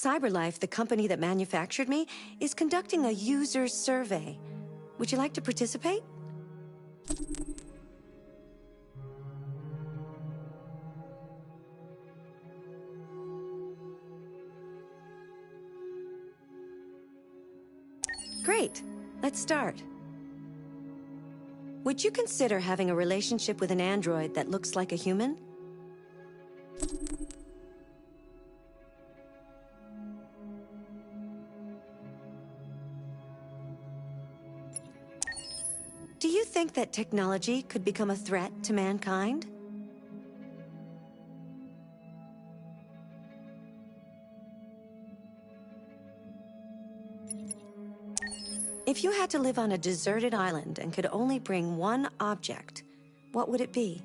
CyberLife, the company that manufactured me, is conducting a user survey. Would you like to participate? Great. Let's start. Would you consider having a relationship with an android that looks like a human? Do you think that technology could become a threat to mankind? If you had to live on a deserted island and could only bring one object, what would it be?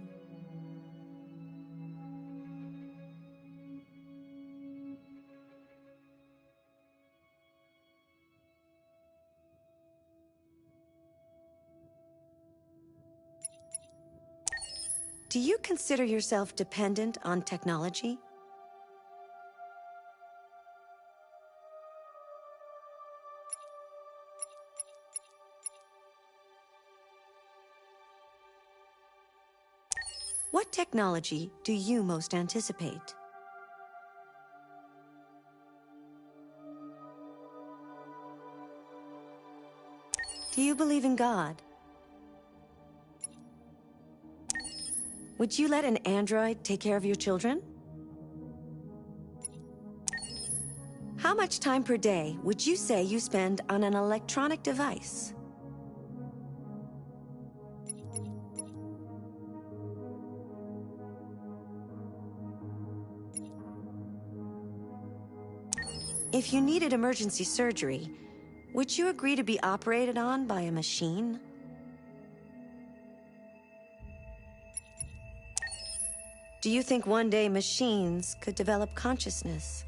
Do you consider yourself dependent on technology? What technology do you most anticipate? Do you believe in God? Would you let an android take care of your children? How much time per day would you say you spend on an electronic device? If you needed emergency surgery, would you agree to be operated on by a machine? Do you think one day machines could develop consciousness?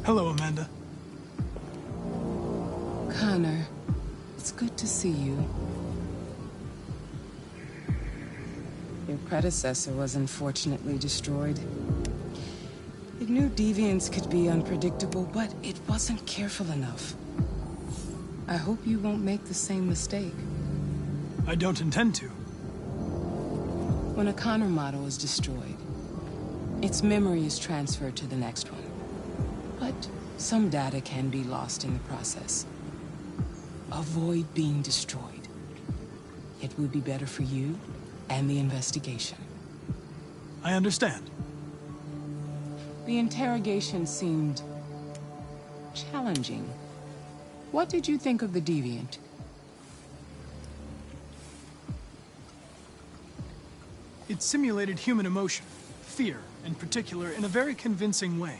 Hello, Amanda. Connor, it's good to see you. Your predecessor was unfortunately destroyed. It knew deviants could be unpredictable, but it wasn't careful enough. I hope you won't make the same mistake. I don't intend to. When a Connor model is destroyed, its memory is transferred to the next one. But some data can be lost in the process. Avoid being destroyed. It would be better for you and the investigation. I understand. The interrogation seemed challenging. What did you think of the Deviant? It simulated human emotion, fear in particular, in a very convincing way.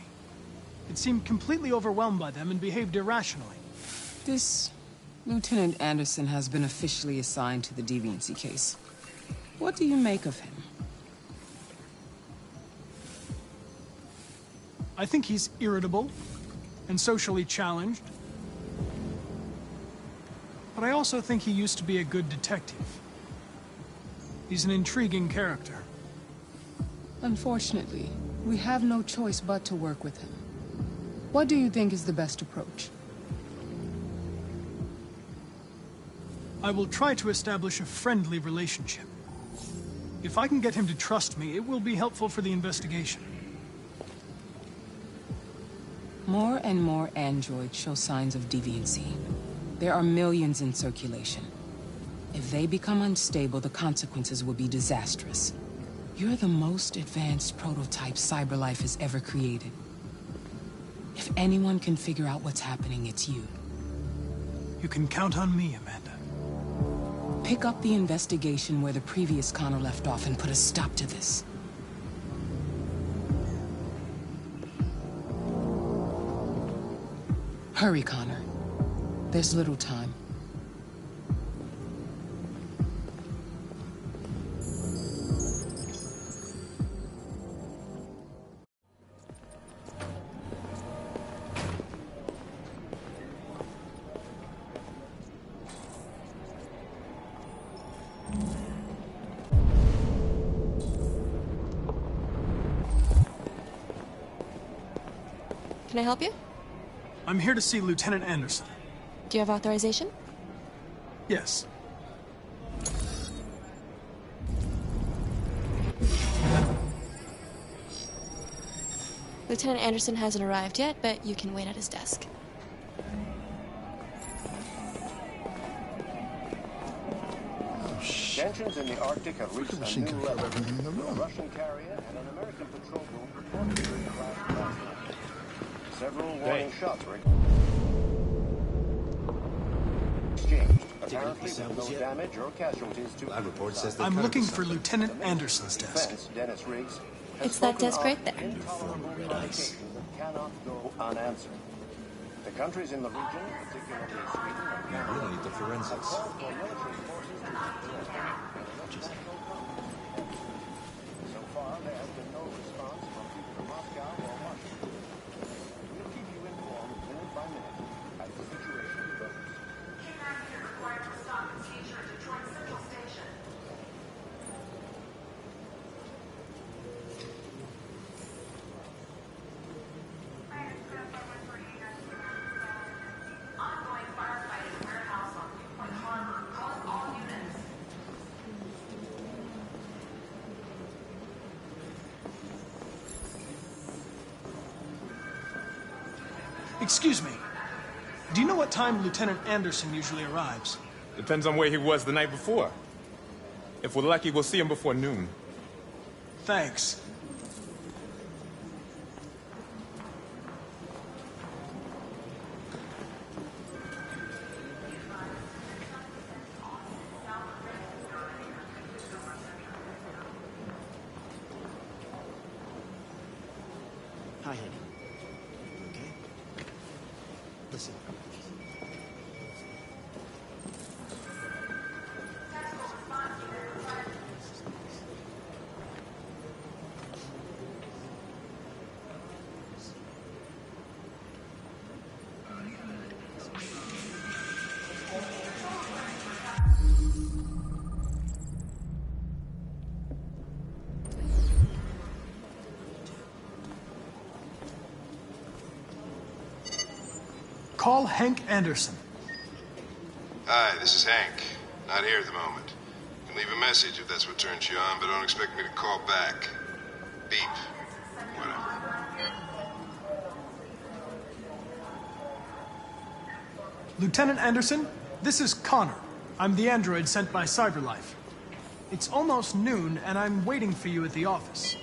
It seemed completely overwhelmed by them and behaved irrationally. This Lieutenant Anderson has been officially assigned to the Deviancy case. What do you make of him? I think he's irritable and socially challenged. But I also think he used to be a good detective. He's an intriguing character. Unfortunately, we have no choice but to work with him. What do you think is the best approach? I will try to establish a friendly relationship. If I can get him to trust me, it will be helpful for the investigation. More and more androids show signs of deviancy. There are millions in circulation. If they become unstable, the consequences will be disastrous. You're the most advanced prototype CyberLife has ever created. If anyone can figure out what's happening, it's you. You can count on me, Amanda. Pick up the investigation where the previous Connor left off and put a stop to this. Hurry, Connor. There's little time. Can I help you? I'm here to see Lieutenant Anderson. Do you have authorization? Yes. Lieutenant Anderson hasn't arrived yet, but you can wait at his desk. Tensions in the Arctic have reached a new level. A Russian carrier and an American patrol boat reportedly crashed last night. Several warning shots were exchanged, apparently with no damage or casualties to either side. I'm looking for Lieutenant Anderson's desk. Defense, Dennis Riggs, has It's that spoken desk of right there. intolerable provocations that cannot go unanswered. The countries in the region, particularly Sweden and Canada, really need the forensics. have called for military forces to withdraw. So far, there has been no response from either Moscow or Washington. We'll keep you informed minute by minute as the situation develops. Excuse me. Do you know what time Lieutenant Anderson usually arrives? Depends on where he was the night before. If we're lucky, we'll see him before noon. Thanks. Hi, honey. Okay? Listen. Call Hank Anderson. Hi, this is Hank. Not here at the moment. You can leave a message if that's what turns you on, but don't expect me to call back. Beep. Whatever. Lieutenant Anderson, this is Connor. I'm the android sent by CyberLife. It's almost noon, and I'm waiting for you at the office.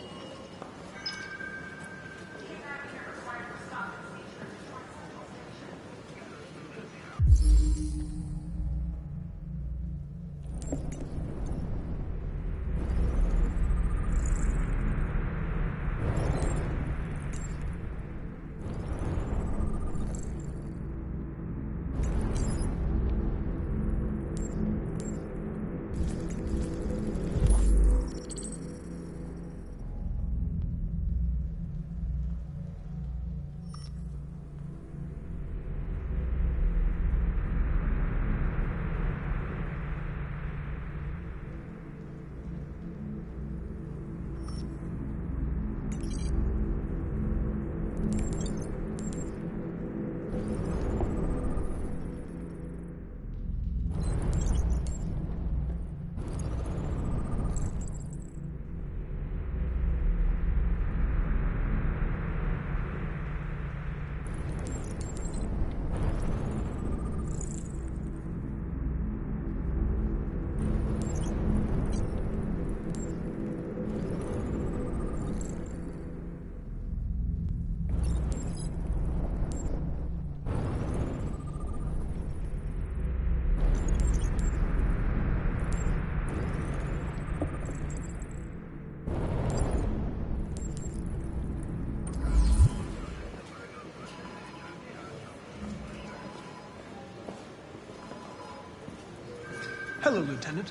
Hello, Lieutenant.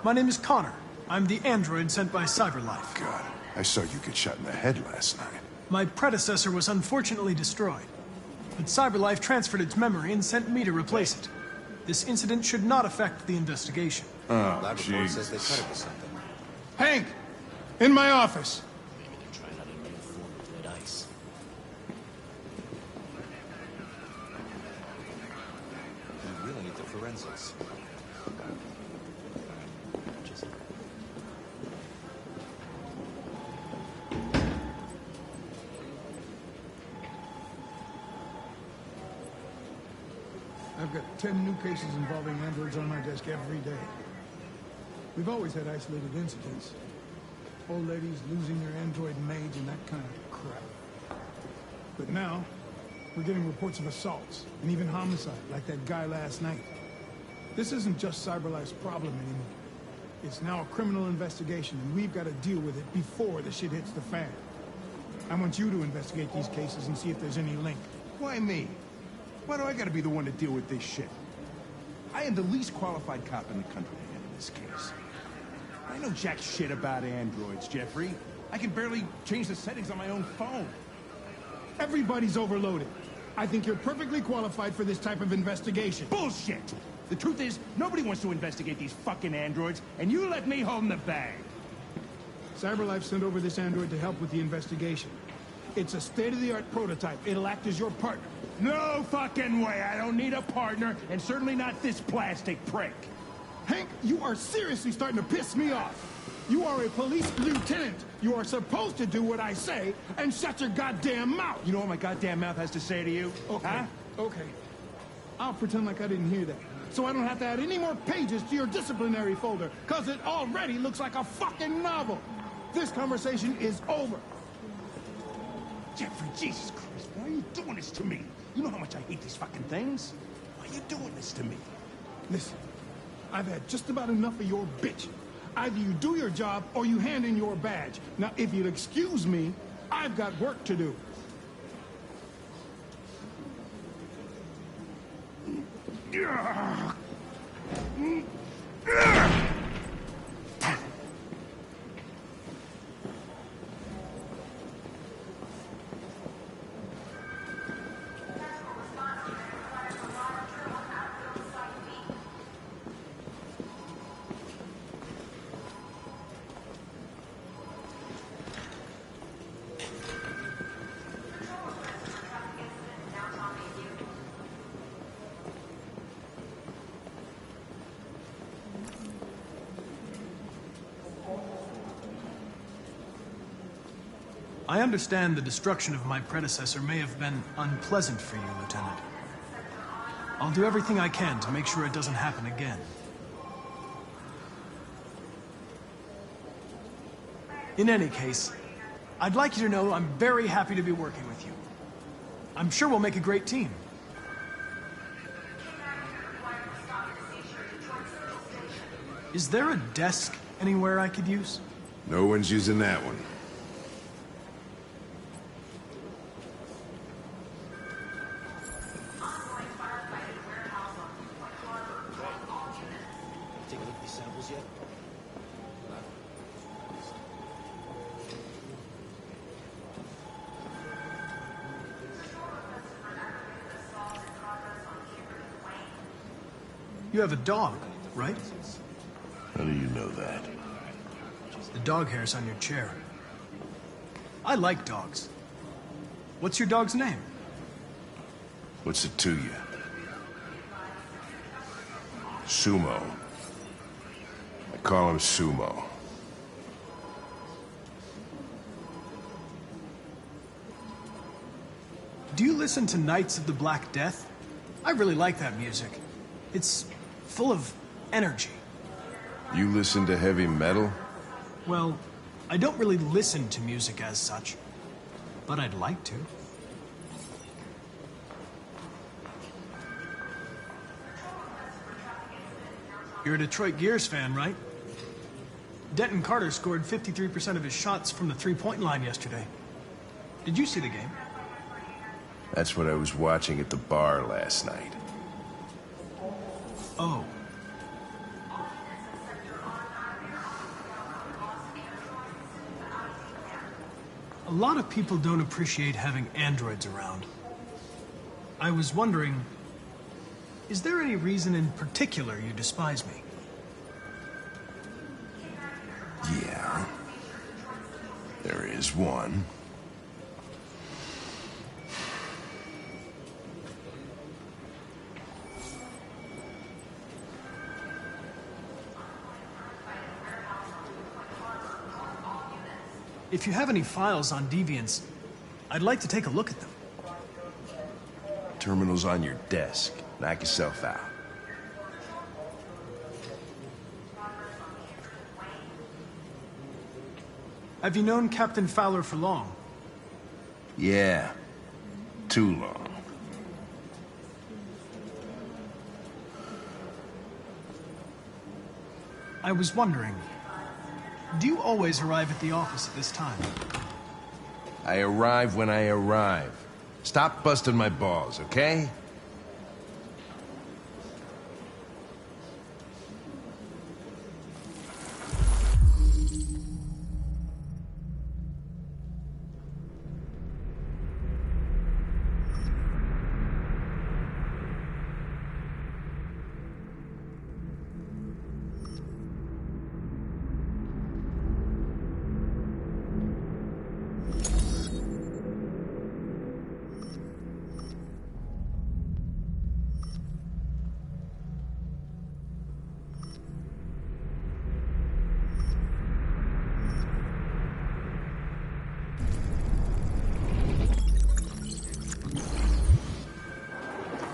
My name is Connor. I'm the android sent by CyberLife. God, I saw you get shot in the head last night. My predecessor was unfortunately destroyed, but CyberLife transferred its memory and sent me to replace it. This incident should not affect the investigation. Oh, Lab report says they cut it with something. Hank! In my office! Maybe they're trying out a new form of red ice. We really need the forensics. Just... I've got 10 new cases involving androids on my desk every day. We've always had isolated incidents. Old ladies losing their android maids and that kind of crap. But now, we're getting reports of assaults, and even homicide, like that guy last night. This isn't just CyberLife's problem anymore. It's now a criminal investigation, and we've got to deal with it before the shit hits the fan. I want you to investigate these cases and see if there's any link. Why me? Why do I gotta be the one to deal with this shit? I am the least qualified cop in the country to handle this case. I know jack shit about androids, Jeffrey. I can barely change the settings on my own phone. Everybody's overloaded. I think you're perfectly qualified for this type of investigation. Bullshit! The truth is, nobody wants to investigate these fucking androids, and you let me hold the bag. CyberLife sent over this android to help with the investigation. It's a state-of-the-art prototype. It'll act as your partner. No fucking way! I don't need a partner, and certainly not this plastic prick. Hank, you are seriously starting to piss me off. You are a police lieutenant. You are supposed to do what I say and shut your goddamn mouth. You know what my goddamn mouth has to say to you? Okay, Huh? okay. I'll pretend like I didn't hear that. So I don't have to add any more pages to your disciplinary folder, because it already looks like a fucking novel. This conversation is over. Jeffrey, Jesus Christ, why are you doing this to me? You know how much I hate these fucking things. Why are you doing this to me? Listen, I've had just about enough of your bitch. Either you do your job or you hand in your badge. Now, if you'll excuse me, I've got work to do. I understand the destruction of my predecessor may have been unpleasant for you, Lieutenant. I'll do everything I can to make sure it doesn't happen again. In any case, I'd like you to know I'm very happy to be working with you. I'm sure we'll make a great team. Is there a desk anywhere I could use? No one's using that one. Take a look at these samples yet? You have a dog, right? How do you know that? The dog hair's on your chair. I like dogs. What's your dog's name? What's it to you? Sumo. I call him Sumo. Do you listen to Knights of the Black Death? I really like that music. It's full of energy. You listen to heavy metal? Well, I don't really listen to music as such, but I'd like to. You're a Detroit Gears fan, right? Denton Carter scored 53% of his shots from the three-point line yesterday. Did you see the game? That's what I was watching at the bar last night. Oh. A lot of people don't appreciate having androids around. I was wondering, is there any reason in particular you despise me? Yeah. There is one. If you have any files on Deviants, I'd like to take a look at them. Terminal's on your desk. Knock yourself out. Have you known Captain Fowler for long? Yeah. Too long. I was wondering, do you always arrive at the office at this time? I arrive when I arrive. Stop busting my balls, okay?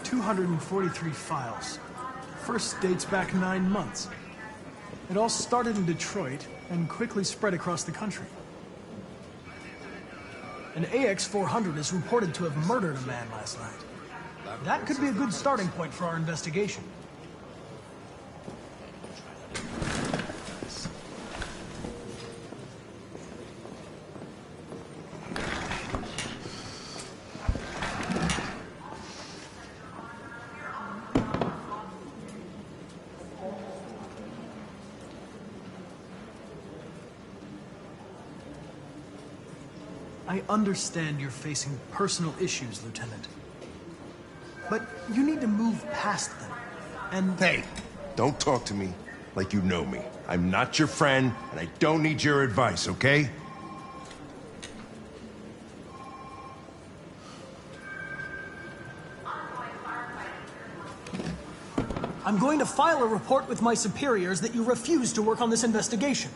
.243 files. First dates back 9 months. It all started in Detroit and quickly spread across the country. An AX-400 is reported to have murdered a man last night. That could be a good starting point for our investigation. I understand you're facing personal issues, Lieutenant. But you need to move past them, and... Hey, don't talk to me like you know me. I'm not your friend, and I don't need your advice, okay? I'm going to file a report with my superiors that you refuse to work on this investigation.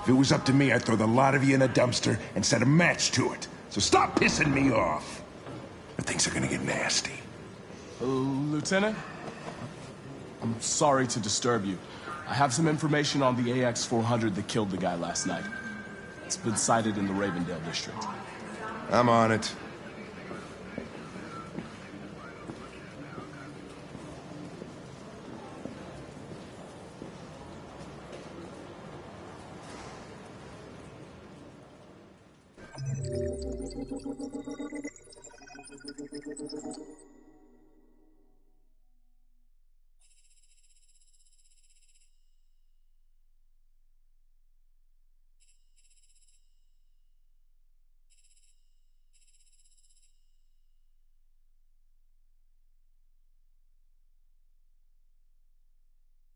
If it was up to me, I'd throw the lot of you in a dumpster and set a match to it. So stop pissing me off. Or things are gonna get nasty. Lieutenant? I'm sorry to disturb you. I have some information on the AX-400 that killed the guy last night. It's been sighted in the Ravendale district. I'm on it.